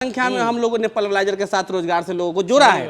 संख्या में हम लोगों ने पल्वराइजर के साथ रोजगार से लोगों को जोड़ा है।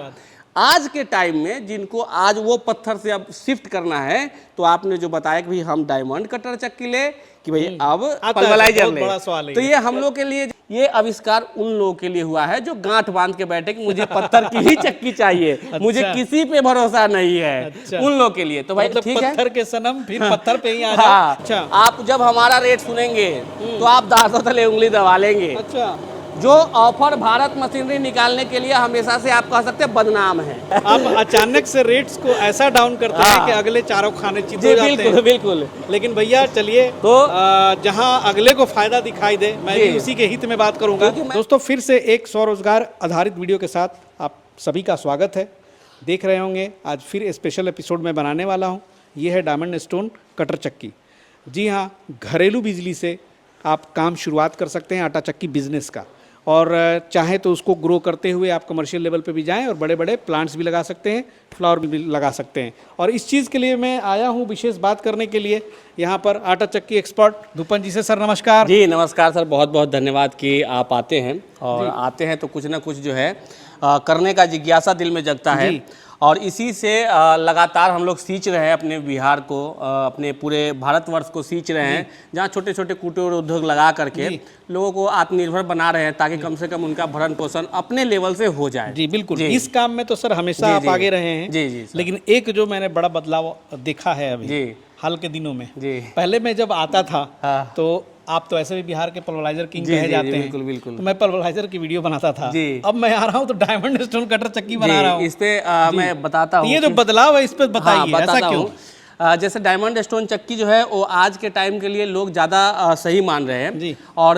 आज के टाइम में जिनको आज वो पत्थर से अब शिफ्ट करना है, तो आपने जो बताया कि भाई हम डायमंड कटर चक्की ले कि भाई अब पल्वराइजर ले, तो ये हम लोग के लिए ये आविष्कार उन लोगों के लिए हुआ है जो गांठ बांध के बैठे कि मुझे पत्थर की ही चक्की चाहिए, मुझे किसी पे भरोसा नहीं है, उन लोग के लिए। तो भाई मतलब ठीक है, पत्थर के सनम फिर पत्थर पे ही आ जाओ। हाँ, अच्छा, आप जब हमारा रेट सुनेंगे तो आप दांतों तले उंगली दबा लेंगे। अच्छा, जो ऑफर भारत मशीनरी निकालने के लिए हमेशा से आप कह सकते हैं बदनाम है। आप अचानक से रेट्स को ऐसा डाउन करते हैं कि अगले चारों खाने चित हो जाते हैं। बिल्कुल। लेकिन भैया चलिए, तो जहां अगले को फायदा दिखाई दे, मैं भी उसी के हित में बात करूंगा। दोस्तों, फिर से एक स्वरोजगार आधारित वीडियो के साथ आप सभी का स्वागत है। देख रहे होंगे आज फिर स्पेशल एपिसोड में बनाने वाला हूँ। ये है डायमंड स्टोन कटर चक्की। जी हाँ, घरेलू बिजली से आप काम शुरुआत कर सकते हैं आटा चक्की बिजनेस का, और चाहे तो उसको ग्रो करते हुए आप कमर्शियल लेवल पे भी जाएं और बड़े बड़े प्लांट्स भी लगा सकते हैं, फ्लावर भी लगा सकते हैं। और इस चीज़ के लिए मैं आया हूं विशेष बात करने के लिए यहाँ पर आटा चक्की एक्सपर्ट धूपन जी से। सर नमस्कार। जी नमस्कार सर, बहुत बहुत धन्यवाद कि आप आते हैं, और आते हैं तो कुछ ना कुछ जो है करने का जिज्ञासा दिल में जगता है, और इसी से लगातार हम लोग सींच रहे हैं अपने बिहार को, अपने पूरे भारतवर्ष को सींच रहे हैं, जहाँ छोटे छोटे कुटीर उद्योग लगा करके लोगों को आत्मनिर्भर बना रहे हैं, ताकि कम से कम उनका भरण पोषण अपने लेवल से हो जाए। जी बिल्कुल। इस काम में तो सर हमेशा आप आगे रहे हैं। जी जी। लेकिन एक जो मैंने बड़ा बदलाव देखा है अभी हाल के दिनों में, पहले मैं जब आता था तो आप तो ऐसे भी बिहार के पल्वराइजर किंग कहे जाते हैं। बिल्कुल बिल्कुल। तो मैं पल्वराइजर की वीडियो बनाता था। अब मैं आ रहा हूँ तो डायमंड स्टोन कटर चक्की बना रहा हूँ। इस पे मैं बताता हूँ, ये जो बदलाव है इस पे बताइए, ऐसा क्यों? जैसे डायमंड स्टोन चक्की जो है वो आज के टाइम के लिए लोग ज़्यादा सही मान रहे हैं, और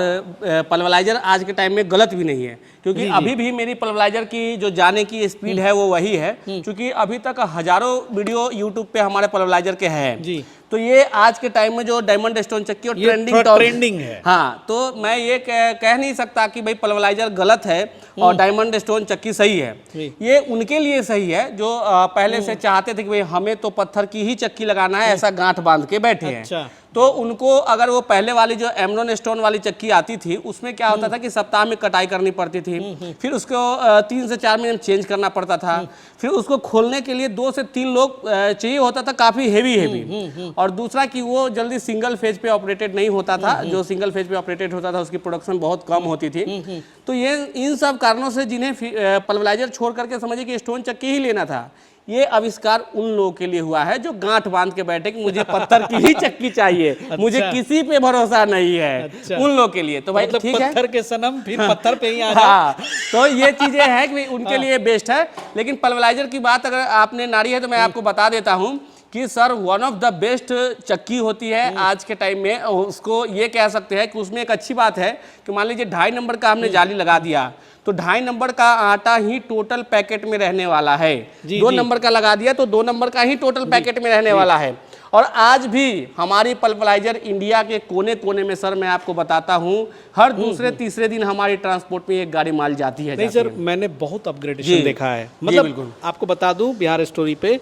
पल्वराइजर आज के टाइम में गलत भी नहीं है, क्योंकि अभी भी मेरी पल्वराइजर की जो जाने की स्पीड है वो वही है, क्योंकि अभी तक हजारों वीडियो यूट्यूब पे हमारे पल्वराइजर के हैं। तो ये आज के टाइम में जो डायमंड स्टोन चक्की और ट्रेंडिंग है। हाँ, तो मैं ये कह नहीं सकता कि भाई पल्वराइजर गलत है और डायमंड स्टोन चक्की सही है। ये उनके लिए सही है जो पहले से चाहते थे कि भाई हमें तो पत्थर की ही चक्की लगाना है, ऐसा गांठ बांध के बैठे हैं। तो उनको अगर वो पहले वाली जो एमरॉन स्टोन वाली चक्की आती थी, उसमें क्या होता था कि सप्ताह में कटाई करनी पड़ती थी, फिर उसको 3 से 4 महीने चेंज करना पड़ता था, फिर उसको खोलने के लिए 2 से 3 लोग चाहिए होता था, काफ़ी हेवी। और दूसरा कि वो जल्दी सिंगल फेज पे ऑपरेटेड नहीं होता था, जो सिंगल फेज पे ऑपरेटेड होता था उसकी प्रोडक्शन बहुत कम होती थी। तो ये इन सब कारणों से जिन्हें पल्वराइजर छोड़ करके समझिए कि स्टोन चक्की ही लेना था, ये आविष्कार उन लोगों के लिए हुआ है जो गांठ बांध के बैठे कि मुझे पत्थर की ही चक्की चाहिए, मुझे किसी पे भरोसा नहीं है, उन लोगों के लिए। तो भाई ठीक है, पत्थर के सनम फिर पत्थर पे ही आ जाओ। हाँ, तो ये चीजें हैं कि उनके लिए बेस्ट है। लेकिन पल्वराइजर की बात अगर आपने नारी है तो मैं आपको बता देता हूँ कि sir one of the best चक्की होती है आज के टाइम में। उसको ये कह सकते हैं कि उसमें एक अच्छी बात है कि मान लीजिए 2.5 नंबर का हमने जाली लगा दिया, तो 2.5 नंबर का आटा ही टोटल पैकेट में रहने वाला है। 2 नंबर का लगा दिया तो 2 नंबर का ही टोटल पैकेट में रहने वाला है। और आज भी हमारी पल्वराइजर इंडिया के कोने कोने में सर मैं आपको बताता हूँ, हर दूसरे तीसरे दिन हमारी ट्रांसपोर्ट में एक गाड़ी माल जाती है। नहीं सर, मैंने बहुत अपग्रेडेशन देखा है। मतलब आपको बता दूं, बिहार स्टोरी पे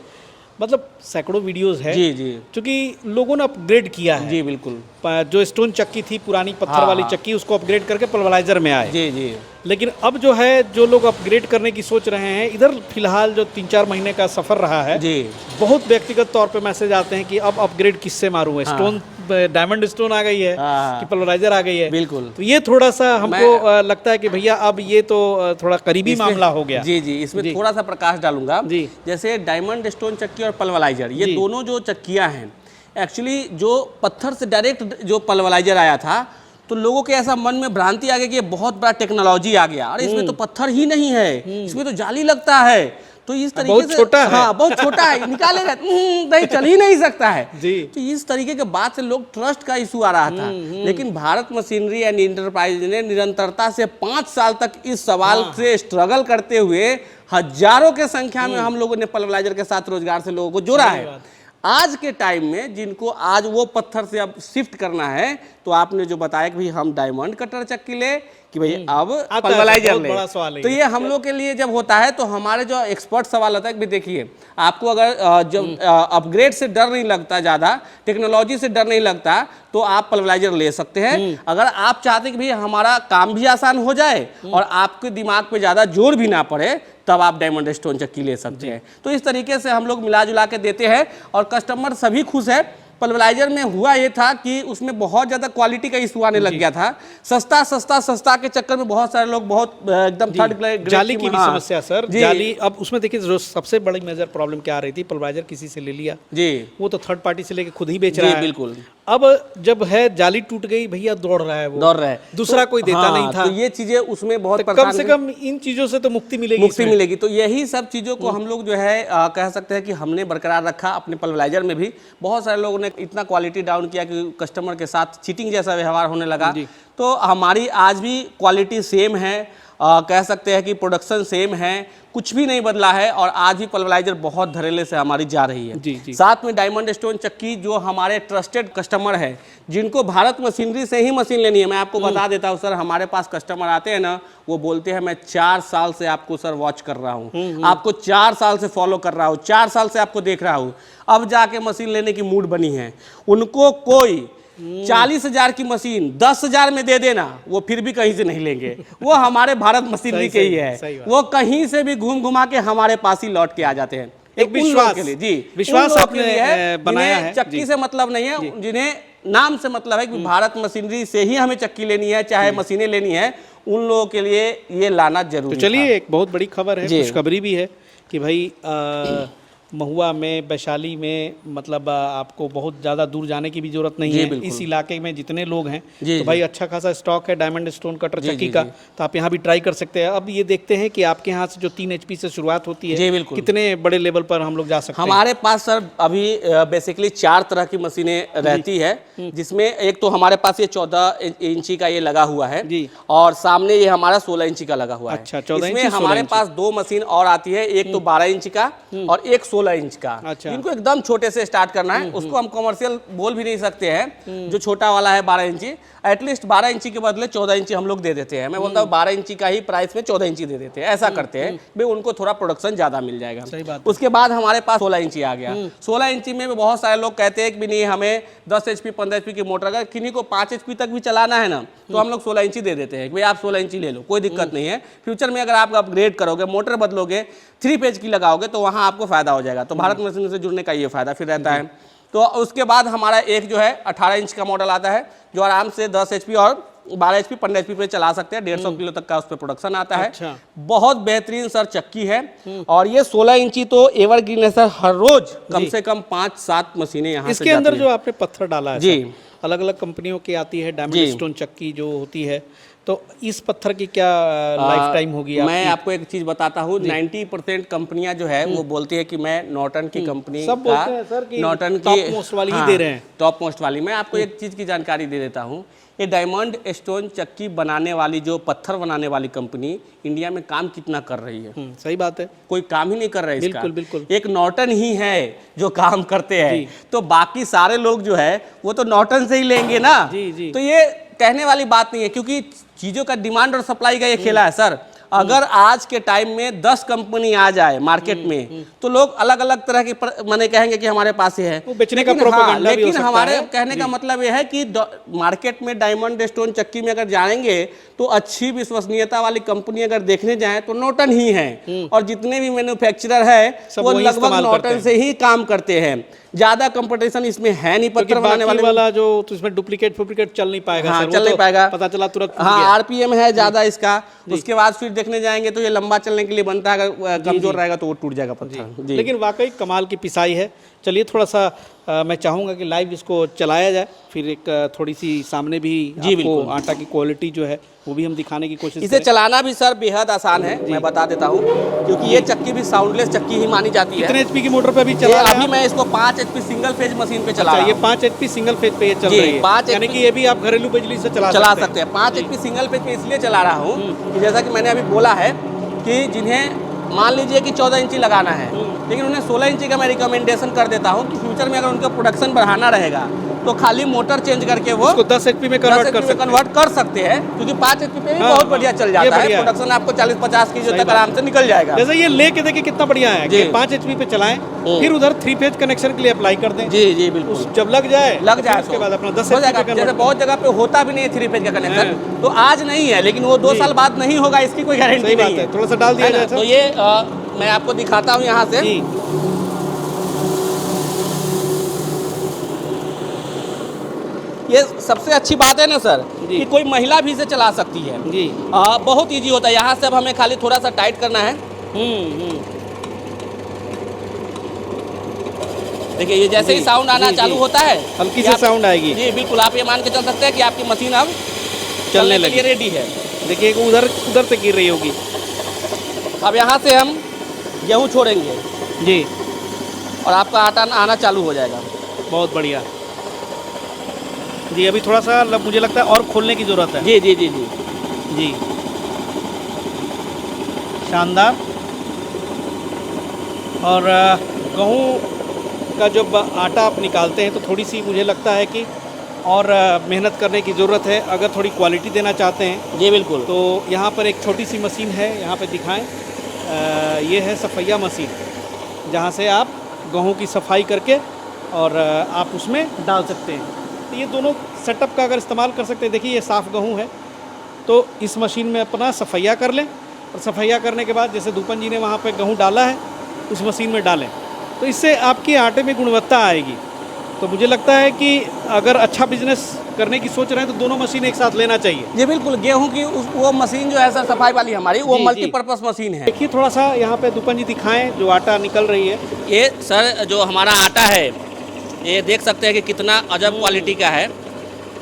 मतलब सैकड़ों वीडियोस है। क्योंकि लोगों ने अपग्रेड किया है। जी बिल्कुल। जो स्टोन चक्की थी पुरानी पत्थर वाली चक्की, उसको अपग्रेड करके पल्वराइजर में आए। लेकिन अब जो है, जो लोग अपग्रेड करने की सोच रहे हैं, इधर फिलहाल जो 3-4 महीने का सफर रहा है, बहुत व्यक्तिगत तौर पे मैसेज आते हैं कि अब अपग्रेड किससे मारूं, स्टोन डायमंड स्टोन आ गई है कि पल्वराइजर आ गई है। बिल्कुल। तो ये थोड़ा सा हमको लगता है कि भैया अब ये तो थोड़ा करीबी मामला हो गया। जी, इसमें थोड़ा सा प्रकाश डालूंगा। जैसे डायमंड स्टोन चक्की और पल्वराइजर, ये दोनों जो चक्कियां हैं, एक्चुअली जो पत्थर से डायरेक्ट जो पल्वराइजर आया था, तो लोगों के ऐसा मन में भ्रांति आ गई कि ये बहुत बड़ा टेक्नोलॉजी आ गया, अरे इसमें तो पत्थर ही नहीं है, इसमें तो जाली लगता है। तो इस तरीके से छोटा है। हाँ, बहुत छोटा है, निकालेगा नहीं, चल ही नहीं सकता है। तो इस तरीके के बात से लोग ट्रस्ट का इशू आ रहा था। लेकिन भारत मशीनरी एंड इंटरप्राइज ने निरंतरता से 5 साल तक इस सवाल से स्ट्रगल करते हुए हजारों के संख्या में हम लोगों ने पल्वराइजर के साथ रोजगार से लोगों को जोड़ा है। आज के टाइम में जिनको आज वो पत्थर से अब शिफ्ट करना है, तो आपने जो बताया कि भाई हम डायमंड कटर चक्की ले कि भाई अब आता है, पल्वलाइजर बहुत ले, बड़ा सवाल है तो ये। ये हम लोग के लिए जब होता है तो हमारे जो एक्सपर्ट सवाल होता है कि देखिए आपको अगर जब अपग्रेड से डर नहीं लगता, ज़्यादा टेक्नोलॉजी से डर नहीं लगता, तो आप पल्वलाइजर ले सकते हैं। अगर आप चाहते हैं कि भाई हमारा काम भी आसान हो जाए और आपके दिमाग पे ज़्यादा जोर भी ना पड़े, तब आप डायमंड स्टोन चक्की ले सकते हैं। तो इस तरीके से हम लोग मिला जुला के देते हैं और कस्टमर सभी खुश है। पल्वलाइजर में हुआ ये था कि उसमें बहुत ज़्यादा क्वालिटी का इशू आने लग गया था। सस्ता सस्ता सस्ता के चक्कर में बहुत सारे लोग बहुत एकदम थर्ड ग्रेड जाली की भी हाँ। समस्या सर, जी। जाली। अब उसमें देखिए जो सबसे बड़ी मेजर प्रॉब्लम क्या आ रही थी, पल्वलाइजर किसी से ले लिया, जी वो तो थर्ड पार्टी से लेके खुद ही बेच जी रहा है। बिल्कुल। अब जब है जाली टूट गई, भैया दौड़ रहा है, वो दौड़ रहा है, दूसरा कोई देता हाँ, नहीं था। तो ये चीजें उसमें बहुत तो कम से कम इन चीजों से तो मुक्ति मिलेगी, मुक्ति मिलेगी। तो यही सब चीज़ों को हम लोग जो है कह सकते हैं कि हमने बरकरार रखा अपने पल्वलाइजर में भी। बहुत सारे लोगों ने इतना क्वालिटी डाउन किया कि कस्टमर के साथ चीटिंग जैसा व्यवहार होने लगा। तो हमारी आज भी क्वालिटी सेम है, कह सकते हैं कि प्रोडक्शन सेम है, कुछ भी नहीं बदला है और आज भी पल्वलाइजर बहुत धड़ल्ले से हमारी जा रही है। जी। साथ में डायमंड स्टोन चक्की जो हमारे ट्रस्टेड कस्टमर है, जिनको भारत मशीनरी से ही मशीन लेनी है, मैं आपको बता देता हूँ सर, हमारे पास कस्टमर आते हैं ना, वो बोलते हैं मैं 4 साल से आपको सर वॉच कर रहा हूँ, आपको 4 साल से फॉलो कर रहा हूँ, 4 साल से आपको देख रहा हूँ, अब जाके मशीन लेने की मूड बनी है। उनको कोई 40,000 की मशीन 10,000 में दे देना, वो फिर भी कहीं से नहीं लेंगे। वो हमारे भारत मशीनरी के ही है, वो कहीं से भी घूम घुमा के हमारे पास ही लौट के आ जाते हैं। एक विश्वास के लिए जी, विश्वास आपने बनाया जिन्हें है। चक्की से मतलब नहीं है, जिन्हें नाम से मतलब है कि भारत मशीनरी से ही हमें चक्की लेनी है, चाहे मशीनें लेनी है, उन लोगों के लिए ये लाना जरूरी तो चलिए, एक बहुत बड़ी खबर है, खुशखबरी भी है कि भाई महुआ में, वैशाली में, मतलब आपको बहुत ज़्यादा दूर जाने की भी जरूरत नहीं है। इस इलाके में जितने लोग हैं तो भाई अच्छा खासा स्टॉक है डायमंड स्टोन कटर चक्की का, तो आप यहाँ भी ट्राई कर सकते हैं। अब ये देखते हैं कि आपके यहाँ से जो 3 HP से शुरुआत होती है, कितने बड़े लेवल पर हम लोग जा सकते हैं। हमारे पास सर अभी बेसिकली 4 तरह की मशीनें रहती है, जिसमें एक तो हमारे पास ये 14 इंची का ये लगा हुआ है और सामने ये हमारा 16 इंची का लगा हुआ है। अच्छा, 14 इंची, इसमें हमारे पास 2 मशीन और आती है, एक तो 12 इंच का और एक 16 इंच का। अच्छा। इनको एकदम छोटे से स्टार्ट करना है, उसको हम कमर्शियल बोल भी नहीं सकते हैं। जो छोटा वाला है 12 इंची, एटलीस्ट 12 इंची के बदले 14 इंची हम लोग दे देते हैं। मैं बोलता हूँ 12 इंची का ही प्राइस में 14 इंची दे देते हैं, ऐसा करते हैं भाई, उनको थोड़ा प्रोडक्शन ज्यादा मिल जाएगा। सही बात। उसके बाद हमारे पास 16 इंची आ गया। 16 इंची में बहुत सारे लोग कहते हैं कि नहीं हमें 10 HP 15 HP की मोटर, अगर किन्हीं को 5 HP तक भी चलाना है ना, तो हम लोग 16 इंची दे देते हैं कि भाई आप 16 इंची ले लो, कोई दिक्कत नहीं है। फ्यूचर में अगर आप अपग्रेड करोगे, मोटर बदलोगे, 3 पेज की लगाओगे, तो वहाँ आपको फायदा हो जाएगा। तो भारत मशीनरी से जुड़ने का ये फायदा फिर रहता है। तो उसके बाद हमारा एक जो है 18 इंच का मॉडल आता है, जो आराम से 10 HP और 12 HP 15 HP पे चला सकते हैं। 150 किलो तक का उस पर प्रोडक्शन आता है। अच्छा। बहुत बेहतरीन सर चक्की है। और ये 16 इंची तो एवरग्रीन है सर, हर रोज कम से कम 5-7 मशीनें यहाँ से इसके अंदर जो आपने पत्थर डाला है जी, अलग अलग कंपनियों की आती है डायमंड स्टोन चक्की जो होती है, तो इस पत्थर की क्या लाइफ टाइम होगी? मैं आपको एक चीज बताता हूँ, 90% कंपनियां जो है वो बोलती है कि मैं नॉर्टन की कंपनी सब बोलते हैं सर कि नॉर्टन की टॉप मोस्ट वाली ही दे रहे हैं। टॉप मोस्ट वाली। मैं आपको एक चीज की जानकारी दे देता हूँ, ये डायमंड स्टोन चक्की बनाने वाली, जो पत्थर बनाने वाली कंपनी इंडिया में काम कितना कर रही है? सही बात है, कोई काम ही नहीं कर रहा है इसका। बिल्कुल बिल्कुल। एक नॉर्टन ही है जो काम करते हैं, तो बाकी सारे लोग जो है वो तो नॉर्टन से ही लेंगे ना। जी। तो ये कहने वाली बात नहीं है, क्योंकि चीजों का डिमांड और सप्लाई का ये खेला है सर। अगर आज के टाइम में 10 कंपनी आ जाए मार्केट में, तो लोग अलग अलग तरह के माने कहेंगे कि हमारे पास ये है, वो बेचने का प्रोपेगेंडा भी हो सकता है। हमारे कहने का मतलब ये है कि मार्केट में डायमंड स्टोन चक्की में अगर जाएंगे तो अच्छी विश्वसनीयता वाली कंपनी अगर देखने जाएं तो नॉर्टन ही है। और जितने भी मैन्युफैक्चरर है वो लगभग नॉर्टन से ही काम करते हैं। ज्यादा कंपटीशन इसमें है नहीं पत्थर बनाने वाला जो, तो इसमें डुप्लीकेट चल नहीं पाएगा। हाँ, चल नहीं पाएगा, पता चला तुरंत। हाँ, RPM है ज्यादा इसका। उसके बाद फिर देखने जाएंगे तो ये लंबा चलने के लिए बनता है, अगर कमजोर रहेगा तो वो टूट जाएगा पत्थर। लेकिन वाकई कमाल की पिसाई है। चलिए थोड़ा सा मैं चाहूँगा कि लाइव इसको चलाया जाए, फिर एक थोड़ी सी सामने भी आपको आटा की क्वालिटी जो है वो भी हम दिखाने की कोशिश इसे चलाना भी सर बेहद आसान है, मैं बता देता हूँ, क्योंकि ये चक्की भी साउंडलेस चक्की ही मानी जाती है। कितने HP की मोटर पे भी चला रहे हैं? अभी मैं इसको 5 HP सिंगल फेज मशीन पे चला रहा हूँ। ये 5 HP सिंगल फेज पे ये चल रही है, 5 यानी कि ये भी आप घरेलू बिजली से चला सकते हैं। 5 HP सिंगल फेज पे इसलिए चला रहा हूँ कि जैसा कि मैंने अभी बोला है कि जिन्हें मान लीजिए कि 14 इंची लगाना है, लेकिन उन्हें 16 इंची का मैं रिकमेंडेशन कर देता हूँ कि फ्यूचर में अगर उनका प्रोडक्शन बढ़ाना रहेगा तो खाली मोटर चेंज करके वो उसको 10 HP में कन्वर्ट कर सकते हैं, क्योंकि 5 HP पे भी बहुत बढ़िया चल जाता है। प्रोडक्शन आपको 40-50 की तक आराम से निकल जाएगा। जैसे ये लेके देखिए कितना बढ़िया है कि 5 HP पे चलाएं, फिर उधर 3 फेज कनेक्शन के लिए अप्लाई कर दें। जी जी बिल्कुल, जब लग जाए उसके बाद अपना 10 HP पे जैसे बहुत जगह पे होता भी नहीं है 3 फेज का कनेक्शन, तो आज नहीं है लेकिन वो 2 साल बाद नहीं होगा, इसकी कोई गारंटी नहीं है। थोड़ा सा डाल दिया जाए तो ये मैं आपको दिखाता हूँ यहाँ से। ये सबसे अच्छी बात है ना सर कि कोई महिला भी इसे चला सकती है जी। बहुत इजी होता है। यहाँ से अब हमें खाली थोड़ा सा टाइट करना है। देखिए ये जैसे ही साउंड आना चालू होता है, हल्की सी साउंड आएगी जी बिल्कुल। आप ये मान के चल सकते हैं कि आपकी मशीन अब चलने लगी, रेडी है। देखिए उधर से गिर रही होगी। अब यहाँ से हम गेहूँ छोड़ेंगे जी, और आपका आटा आना चालू हो जाएगा। बहुत बढ़िया जी। अभी थोड़ा सा मुझे लगता है और खोलने की ज़रूरत है। जी जी जी जी जी, शानदार। और गेहूँ का जब आटा आप निकालते हैं तो थोड़ी सी मुझे लगता है कि और मेहनत करने की ज़रूरत है अगर थोड़ी क्वालिटी देना चाहते हैं। जी बिल्कुल। तो यहाँ पर एक छोटी सी मशीन है, यहाँ पे दिखाएं। ये है सफैया मशीन, जहाँ से आप गेहूँ की सफाई करके और आप उसमें डाल सकते हैं। तो ये दोनों सेटअप का अगर इस्तेमाल कर सकते हैं। देखिए ये साफ़ गेहूँ है, तो इस मशीन में अपना सफैया कर लें, और सफैया करने के बाद जैसे दूपन जी ने वहाँ पे गेहूँ डाला है उस मशीन में डालें, तो इससे आपके आटे में गुणवत्ता आएगी। तो मुझे लगता है कि अगर अच्छा बिजनेस करने की सोच रहे हैं तो दोनों मशीन एक साथ लेना चाहिए। जी बिल्कुल। गेहूं की वो मशीन जो है सर सफाई वाली हमारी, वो मल्टीपर्पज़ मशीन है। देखिए थोड़ा सा यहाँ पे दूपन जी दिखाएं जो आटा निकल रही है। ये सर जो हमारा आटा है, ये देख सकते हैं कि कितना अजब क्वालिटी का है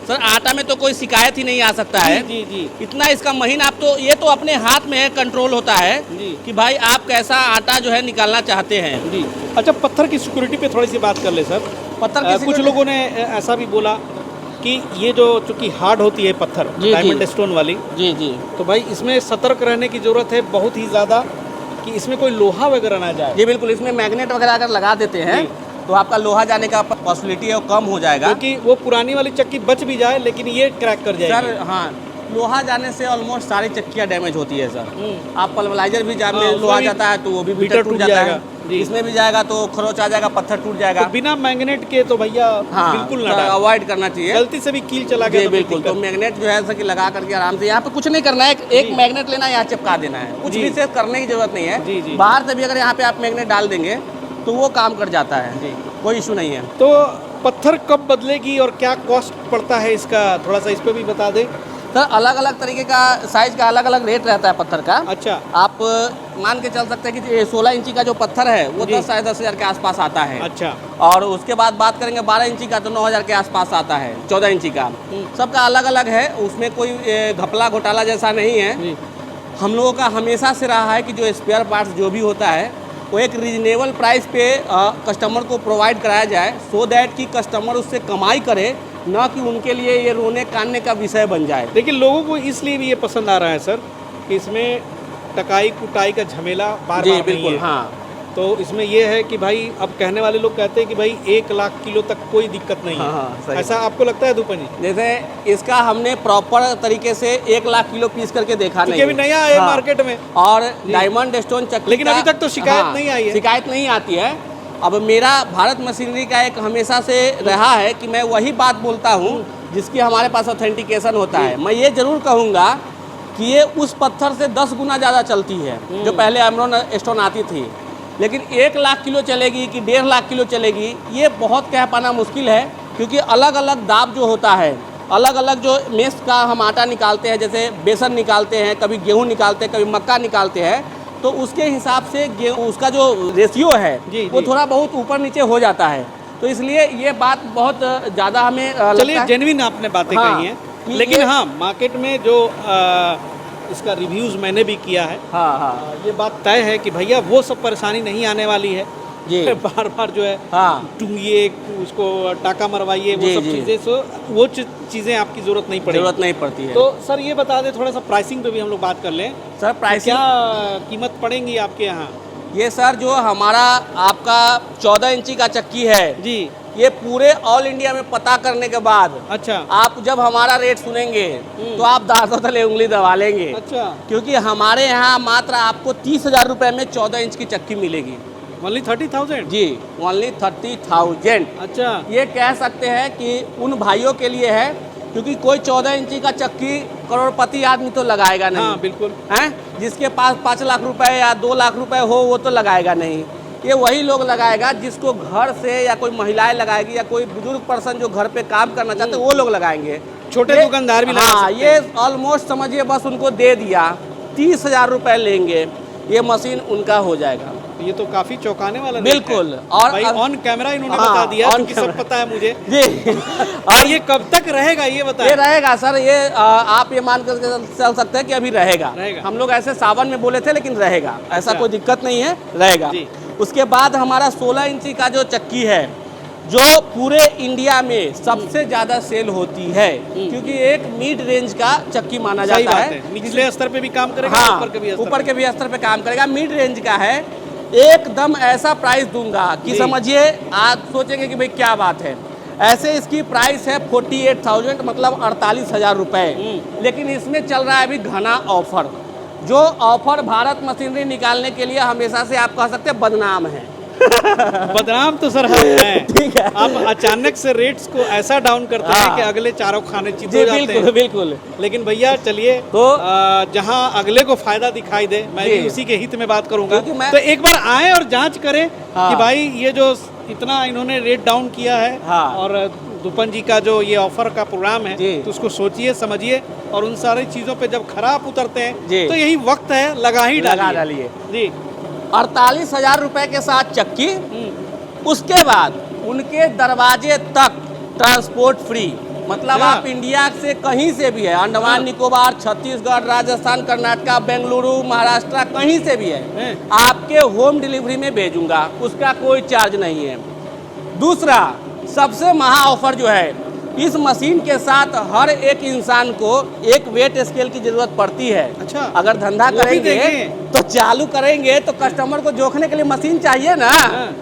सर। आटा में तो कोई शिकायत ही नहीं आ सकता है। जी जी। इतना इसका महीन आप तो ये तो अपने हाथ में है, कंट्रोल होता है कि भाई आप कैसा आटा जो है निकालना चाहते हैं। जी अच्छा, पत्थर की सिक्योरिटी पे थोड़ी सी बात कर ले सर। पत्थर की कुछ लोगों ने ऐसा भी बोला कि ये जो चूँकि हार्ड होती है पत्थर, डायमंड स्टोन वाली, जी जी, तो भाई इसमें सतर्क रहने की ज़रूरत है बहुत ही ज़्यादा कि इसमें कोई लोहा वगैरह ना जाए। जी बिल्कुल। इसमें मैग्नेट वगैरह अगर लगा देते हैं तो आपका लोहा जाने का पॉसिबिलिटी है वो कम हो जाएगा, क्योंकि वो पुरानी वाली चक्की बच भी जाए लेकिन ये क्रैक कर जाएगी सर। हाँ, लोहा जाने से ऑलमोस्ट सारी चक्कियाँ डैमेज होती है सर। आप पल्वलाइजर भी जाने लोहा जाता है तो वो भी बीटर टूट जाता है। इसमें भी जाएगा तो खरोच आ जाएगा, पत्थर टूट जाएगा। तो बिना मैग्नेट के तो भैया बिल्कुल ना अवॉइड करना चाहिए। गलती से भी कील चला गया तो बिल्कुल। तो मैग्नेट जो है कि लगा करके आराम से, यहाँ पे कुछ नहीं करना है, एक मैग्नेट लेना है, यहाँ चिपका देना है, कुछ भी से करने की जरूरत नहीं है। बाहर से भी अगर यहाँ पे आप मैग्नेट डाल देंगे तो वो काम कर जाता है, कोई इशू नहीं है। तो पत्थर कब बदलेगी और क्या कॉस्ट पड़ता है इसका, थोड़ा सा इस पर भी बता दें सर। अलग अलग तरीके का साइज का अलग अलग रेट रहता है पत्थर का। अच्छा। आप मान के चल सकते हैं कि 16 इंची का जो पत्थर है वो 10-10,000 के आसपास आता है। अच्छा। और उसके बाद बात करेंगे 12 इंची का तो 9,000 के आसपास आता है। 14 इंची का सबका अलग अलग है, उसमें कोई घपला घोटाला जैसा नहीं है। हम लोगों का हमेशा से रहा है कि जो स्पेयर पार्ट्स जो भी होता है वो एक रीजनेबल प्राइस पे कस्टमर को प्रोवाइड कराया जाए, सो दैट कि कस्टमर उससे कमाई करे, ना कि उनके लिए ये रोने काटने का विषय बन जाए। लेकिन लोगों को इसलिए भी ये पसंद आ रहा है सर कि इसमें टकाई कुटाई का झमेला बार बार बिल्कुल। नहीं है। हाँ, तो इसमें ये है कि भाई अब कहने वाले लोग कहते हैं कि भाई 1 लाख किलो तक कोई दिक्कत नहीं है। हाँ, ऐसा आपको लगता है दूपन जी? जैसे इसका हमने प्रॉपर तरीके से 1 लाख किलो पीस करके देखा नहीं, अभी नया है मार्केट में, और डायमंड स्टोन चक्की, लेकिन अभी तक तो शिकायत नहीं आई है। शिकायत नहीं आती है। अब मेरा भारत मशीनरी का एक हमेशा से रहा है कि मैं वही बात बोलता हूँ जिसकी हमारे पास ऑथेंटिकेशन होता है। मैं ये जरूर कहूँगा कि ये उस पत्थर से 10 गुना ज़्यादा चलती है जो पहले एमरॉन स्टोन आती थी, लेकिन 1 लाख किलो चलेगी कि 1.5 लाख किलो चलेगी ये बहुत कह पाना मुश्किल है, क्योंकि अलग अलग दाब जो होता है, अलग अलग जो मेस का हम आटा निकालते हैं, जैसे बेसन निकालते हैं, कभी गेहूँ निकालते हैं, कभी मक्का निकालते हैं, तो उसके हिसाब से उसका जो रेशियो है वो थोड़ा बहुत ऊपर नीचे हो जाता है। तो इसलिए ये बात बहुत ज़्यादा हमें चलिए जेन्युइन आपने बातें कही हैं, लेकिन हाँ मार्केट में जो इसका रिव्यूज़ मैंने भी किया है, ये बात तय है कि भैया वो सब परेशानी नहीं आने वाली है। बार बार जो है टूंगिए, उसको टाका मरवाइए, वो सब चीज़ें, वो चीज़ें आपकी ज़रूरत नहीं पड़ती है। तो सर ये बता दें थोड़ा सा प्राइसिंग पे भी हम लोग बात कर लें। सर प्राइसिंग क्या कीमत पड़ेंगी आपके यहाँ? ये सर जो हमारा आपका 14 इंची का चक्की है जी, ये पूरे ऑल इंडिया में पता करने के बाद अच्छा आप जब हमारा रेट सुनेंगे तो आप दांतों तले उंगली दबा लेंगे। अच्छा क्योंकि हमारे यहाँ मात्र आपको 30,000 रुपए में 14 इंच की चक्की मिलेगी। ओनली 30,000 जी, ओनली 30,000। अच्छा ये कह सकते हैं कि उन भाइयों के लिए है, क्योंकि कोई 14 इंची का चक्की करोड़पति आदमी तो लगाएगा नहीं। हाँ बिल्कुल हैं, जिसके पास 5 लाख रुपए या 2 लाख रुपए हो वो तो लगाएगा नहीं। ये वही लोग लगाएगा जिसको घर से, या कोई महिलाएं लगाएगी, या कोई बुजुर्ग पर्सन जो घर पे काम करना चाहते हैं वो लोग लगाएंगे। छोटे ये- दुकानदार भी लगा हाँ, सकते ये ऑलमोस्ट समझिए बस उनको दे दिया, 30,000 रुपए लेंगे, ये मशीन उनका हो जाएगा। ये तो काफी चौंकाने वाला रेट बिल्कुल। है। और भाई ऑन कैमरा इन्होंने हाँ, बता दिया, on क्योंकि सब camera। पता है मुझे। जी और ये कब तक रहेगा ये ये बताएं। रहेगा सर, ये आप ये मान कर चल सकते हैं कि अभी रहेगा। रहेगा। हम लोग ऐसे सावन में बोले थे लेकिन रहेगा, ऐसा अच्छा। कोई दिक्कत नहीं है, रहेगा। जी। उसके बाद हमारा 16 इंची का जो चक्की है, जो पूरे इंडिया में सबसे ज्यादा सेल होती है, क्योंकि एक मिड रेंज का चक्की माना सही जाता बात है। है, निचले स्तर पे भी काम करेगा, हाँ, ऊपर के भी स्तर ऊपर पे। के भी स्तर पे काम करेगा, मिड रेंज का है। एकदम ऐसा प्राइस दूंगा कि जी। समझिए आप सोचेंगे कि भाई क्या बात है। ऐसे इसकी प्राइस है 48,000, मतलब 48,000 रुपए। लेकिन इसमें चल रहा है अभी घना ऑफर, जो ऑफर भारत मशीनरी निकालने के लिए हमेशा से आप कह सकते हैं बदनाम है। बदनाम तो सर है। ठीक है। आप अचानक से रेट्स को ऐसा डाउन करते हैं हाँ। कि अगले चारों खाने चित जी हो जाते बिल्कुल हैं। बिल्कुल। लेकिन भैया चलिए, तो जहां अगले को फायदा दिखाई दे, मैं जी। भी उसी के हित में बात करूंगा। क्योंकि मैं- तो एक बार आए और जांच करें हाँ। कि भाई ये जो इतना इन्होंने रेट डाउन किया है, हाँ। और दुपन जी का जो ये ऑफर का प्रोग्राम है, जी। तो उसको सोचिए समझिए, और उन सारी चीजों पे जब खराब उतरते हैं जी। तो यही वक्त है, लगा ही लगा डालिए। डालिए। जी 48,000 रुपए के साथ चक्की, उसके बाद उनके दरवाजे तक ट्रांसपोर्ट फ्री। मतलब अच्छा। आप इंडिया से कहीं से भी है, अंडमान निकोबार, छत्तीसगढ़, राजस्थान, कर्नाटक, बेंगलुरु, महाराष्ट्र, कहीं से भी है, हैं। आपके होम डिलीवरी में भेजूंगा, उसका कोई चार्ज नहीं है। दूसरा सबसे महा ऑफर जो है, इस मशीन के साथ हर एक इंसान को एक वेट स्केल की जरूरत पड़ती है। अच्छा। अगर धंधा वो भी करेंगे देंगे? तो चालू करेंगे तो कस्टमर को जोखने के लिए मशीन चाहिए ना,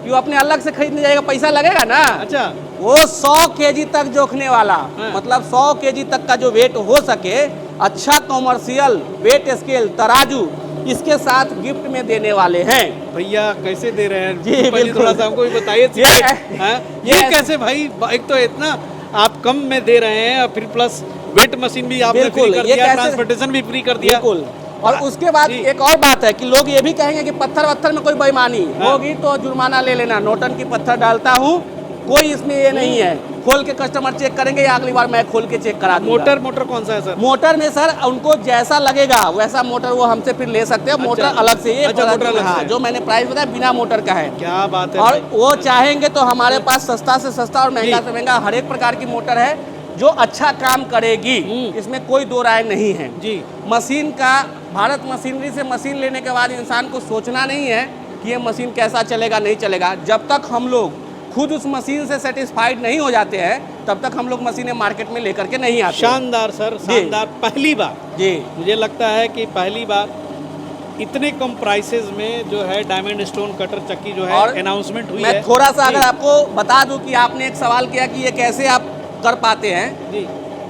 कि वो अपने अलग से खरीदने जाएगा, पैसा लगेगा ना। अच्छा वो 100 केजी तक जोखने वाला, हाँ। मतलब 100 केजी तक का जो वेट हो सके, अच्छा कॉमर्शियल वेट स्केल तराजू इसके साथ गिफ्ट में देने वाले हैं। भैया कैसे दे रहे हैं जी, दुपन जी, बिल्कुल। थोड़ा सा हमको भी बताइए। ये ये- कैसे भाई, एक तो इतना आप कम में दे रहे हैं, और फिर प्लस वेट मशीन भी आपने फ्री बिल्कुल, कर ये दिया, कैसे- ट्रांसपोर्टेशन भी फ्री कर दिया। बिल्कुल। और उसके बाद जी। एक और बात है कि लोग ये भी कहेंगे कि पत्थर वत्थर में कोई बेईमानी हाँ। होगी तो जुर्माना ले लेना, नोटन की पत्थर डालता हूँ, कोई इसमें ये नहीं है। खोल के कस्टमर चेक करेंगे, या अगली बार मैं खोल के चेक करा दूंगा। मोटर कौन सा है सर? मोटर में सर उनको जैसा लगेगा वैसा मोटर वो हमसे फिर ले सकते हैं। मोटर अलग से, ये अच्छा, मोटर अलग हाँ, से है। जो मैंने प्राइस बताया बिना मोटर का है। क्या बात है और भाई। वो चाहेंगे तो हमारे पास सस्ता से सस्ता और महंगा से महंगा हर एक प्रकार की मोटर है जो अच्छा काम करेगी, इसमें कोई दो राय नहीं है। जी मशीन का, भारत मशीनरी से मशीन लेने के बाद इंसान को सोचना नहीं है कि ये मशीन कैसा चलेगा नहीं चलेगा। जब तक हम लोग खुद उस मशीन से सेटिस्फाइड नहीं हो जाते हैं तब तक हम लोग मशीनें मार्केट में लेकर के नहीं आते। शानदार सर, शानदार। पहली बार जी मुझे लगता है कि पहली बार इतने कम प्राइसेस में जो है डायमंड स्टोन कटर चक्की जो है और अनाउंसमेंट हुई मैं है। थोड़ा सा जी, अगर आपको बता दूं कि आपने एक सवाल किया कि ये कैसे आप कर पाते हैं, जी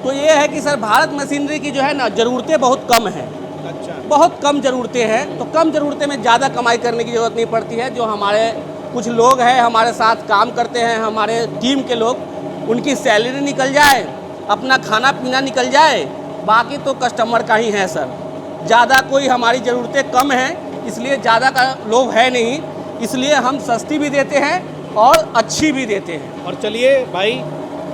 तो ये है कि सर भारत मशीनरी की जो है ना ज़रूरतें बहुत कम हैं, अच्छा बहुत कम ज़रूरतें हैं। तो कम ज़रूरतें में ज़्यादा कमाई करने की ज़रूरत नहीं पड़ती है। जो हमारे कुछ लोग हैं हमारे साथ काम करते हैं, हमारे टीम के लोग, उनकी सैलरी निकल जाए, अपना खाना पीना निकल जाए, बाकी तो कस्टमर का ही है सर। ज़्यादा कोई हमारी ज़रूरतें कम हैं, इसलिए ज़्यादा का लोग है नहीं, इसलिए हम सस्ती भी देते हैं और अच्छी भी देते हैं। और चलिए भाई,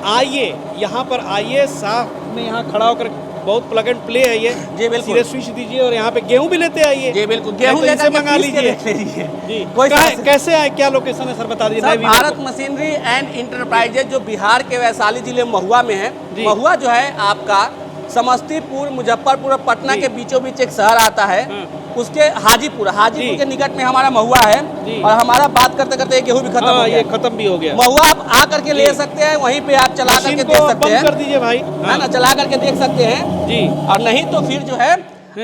आइए यहाँ पर आइए, साफ में यहाँ खड़ा होकर, बहुत प्लग एंड प्ले है ये। जी बिल्कुल। सीधे स्विच दीजिए और यहाँ पे गेहूं भी लेते आइए। जी बिल्कुल, नहीं गेहूं तो लेकर इसे के मंगा पीस के लीजिए। देख लीजिए। जी कोई कैसे आए, क्या लोकेशन है सर, बता दीजिए। सर मैं भी भारत बताऊं। मशीनरी एंड इंटरप्राइजेज जो बिहार के वैशाली जिले महुआ में है, जी। महुआ जो है आपका समस्तीपुर, मुजफ्फरपुर और पटना जी। के बीचों बीच एक शहर आता है, हाँ। उसके हाजीपुर जी। के निकट में हमारा महुआ है। जी। और हमारा बात करते करते गेहूं भी खत्म हो हाँ, गया। ये खत्म भी हो गया। महुआ आप आ करके ले जी। सकते हैं, वहीं पे आप चला मशीन करके को देख सकते बंद कर हैं, दीजिए भाई। है ना, चला करके देख सकते हैं। जी और नहीं तो फिर जो है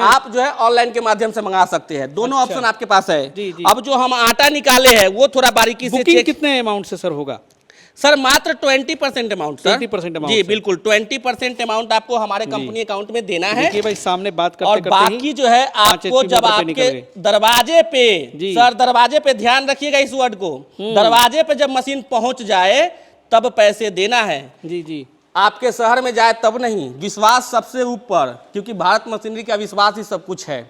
आप जो है ऑनलाइन के माध्यम से मंगा सकते हैं। दोनों अच्छा। ऑप्शन आपके पास है। जी, जी। अब जो हम आटा निकाले हैं वो थोड़ा बारीकी से बुकिंग चेक। कितने अमाउंट से सर होगा? सर मात्र 20% अमाउंट सर 20% अमाउंट जी बिल्कुल 20% अमाउंट आपको हमारे कंपनी अकाउंट में देना है। देखिए भाई सामने बात करते और करते बाकी जो है आपको जब आपके दरवाजे पे सर दरवाजे पे ध्यान रखिएगा इस वर्ड को, दरवाजे पे जब मशीन पहुंच जाए तब पैसे देना है। जी जी आपके शहर में जाए तब नहीं, विश्वास सबसे ऊपर, क्योंकि भारत मशीनरी का विश्वास ही सब कुछ है।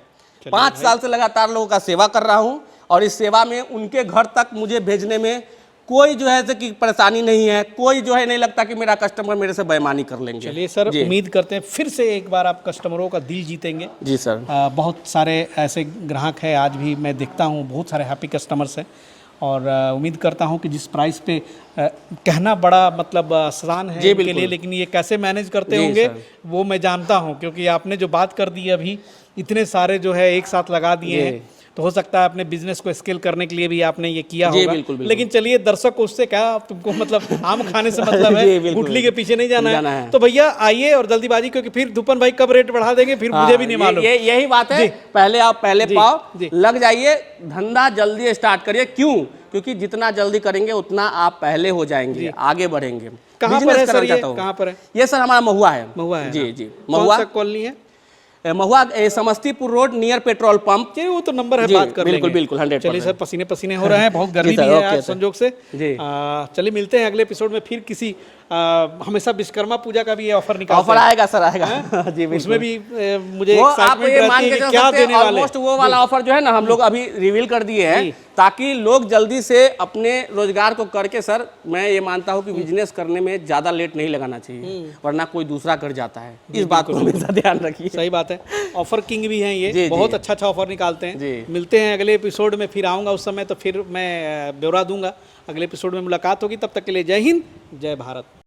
5 साल से लगातार लोगों का सेवा कर रहा हूं और इस सेवा में उनके घर तक मुझे भेजने में कोई जो है कि परेशानी नहीं है, कोई जो है नहीं लगता कि मेरा कस्टमर मेरे से बेईमानी कर लेंगे। चलिए सर, उम्मीद करते हैं फिर से एक बार आप कस्टमरों का दिल जीतेंगे। जी सर। बहुत सारे ऐसे ग्राहक हैं, आज भी मैं देखता हूँ बहुत सारे हैप्पी कस्टमर्स हैं और उम्मीद करता हूँ कि जिस प्राइस पे कहना बड़ा मतलब आसान है उनके लिए, लेकिन ये कैसे मैनेज करते होंगे वो मैं जानता हूँ, क्योंकि आपने जो बात कर दी अभी इतने सारे जो है एक साथ लगा दिए हैं, तो हो सकता है अपने बिजनेस को स्केल करने के लिए भी आपने ये किया होगा। बिल्कुल। लेकिन चलिए दर्शक को उससे क्या, तुमको मतलब आम खाने से मतलब है, गुठली के पीछे नहीं जाना है। तो भैया आइए और जल्दीबाजी, क्योंकि फिर धुपन भाई कब रेट बढ़ा देंगे फिर मुझे भी नहीं मालूम। यही बात है, पहले आप पहले पाओ लग जाइए, धंधा जल्दी स्टार्ट करिए। क्यों? क्योंकि जितना जल्दी करेंगे उतना आप पहले हो जाएंगे, आगे बढ़ेंगे। कहाँ पर है सर ये? कहाँ पर है ये? सर हमारा महुआ है। महुआ है जी महुआ कॉलोनी है, Mahua Samastipur road near petrol pump. वो तो नंबर है, बात कर लेंगे। बिल्कुल 100%। चलिए सर, पसीने पसीने हो रहे हैं, बहुत गर्मी भी है आज संजोग से। चलिए मिलते हैं अगले एपिसोड में फिर किसी हमेशा विश्वकर्मा पूजा का भी ये ऑफर निकालते हैं। ऑफर आएगा सर, आएगा जी। उसमें भी मुझे एक्साइटमेंट रहती है कि क्या देने वाले। ऑलमोस्ट वो वाला ऑफर जो है ना हम लोग अभी रिवील कर दिए हैं, ताकि लोग जल्दी से अपने रोजगार को करके, सर मैं ये मानता हूँ कि बिजनेस करने में ज्यादा लेट नहीं लगाना चाहिए, वरना कोई दूसरा कर जाता है। इस बात को हमेशा ध्यान रखिए। सही बात है, ऑफर किंग भी हैं ये, बहुत अच्छा ऑफर निकालते हैं। मिलते हैं अगले एपिसोड में, फिर आऊँगा उस समय तो फिर मैं ब्यौरा दूंगा। अगले एपिसोड में मुलाकात होगी, तब तक के लिए जय हिंद, जय भारत।